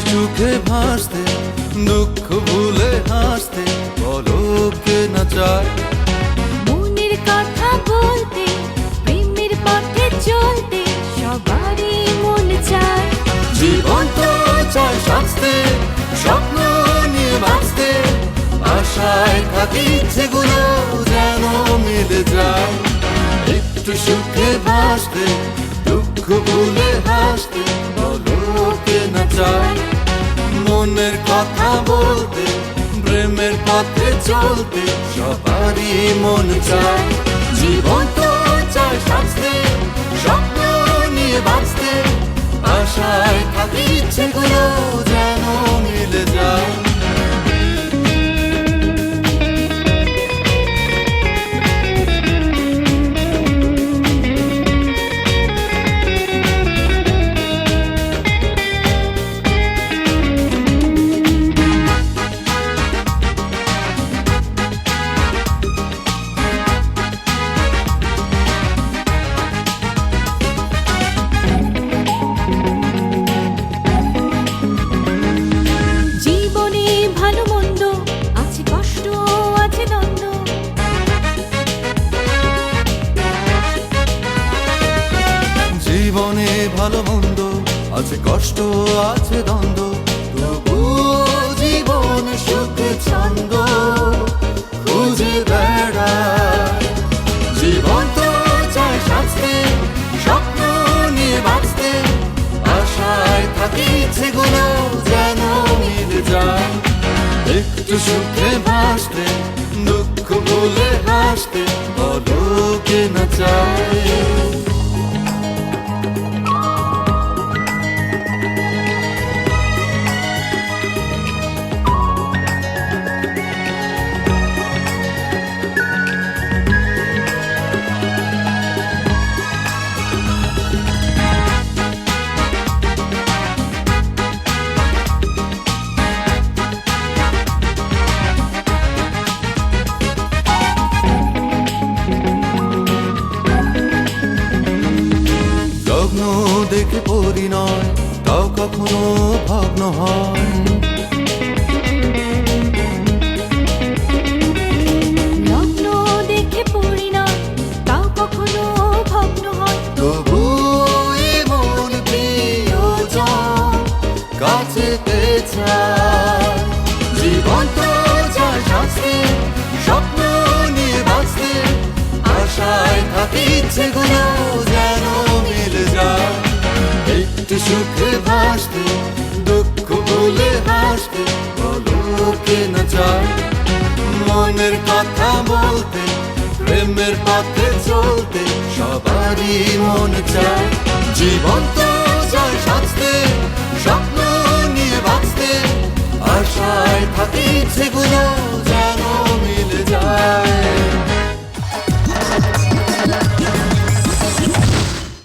সুখে ভাসতে দুঃখ ভুলে হাসতে বলো কে না চায় মনের কথা বলতে প্রেমের পথে চলতে সবারই মন চায়। জীবন তো চায় সাজতে স্বপ্ন নিয়ে বাঁচতে আশায় থাকি যেগুলো যেন মিলে যায়। একটু সুখে ভাসতে দুঃখ ভুলে হাসতে বলো কে না চায় মনের কথা বলতে প্রেমের পথে চলতে সবারই মন চায়। জীবন তো চায় সাজতে স্বপ্ন নিয়ে বাঁচতে আশায় থাকি ইচ্ছেগুলো যেন মিলে যায়। জীবনে ভালো মন্দ আছে কষ্ট আছে দ্বন্দ্ব তবুও জীবন সুখে ছন্দ খুঁজে বেড়ায়। জীবন তো চায় সাজতে স্বপ্ন নিয়ে বাঁচতে আশায় থাকি ইচ্ছেগুলো যেন মিলে যায়। একটু সুখে ভাসতে দুঃখ ভুলে হাসতে বলো কে না চায়। লগ্ন দেখে পরিণয় তাও কখনো ভগ্ন হয়। লগ্ন দেখে পরিণয় তাও কখনো ভগ্ন হয়। তবু মন প্রিয়জন কাছে চায়। জীবন তো চায় সাজতে স্বপ্ন নিয়ে বাঁচতে আশায় থাকি ইচ্ছেগুলো যেন মিলে যায়। একটু সুখে ভাসতে দুঃখ ভুলে হাসতে বলো কে না চায় মনের কথা বলতে প্রেমের পথে চলতে সবারই মন চায়। জীবন তো চায় সাজতে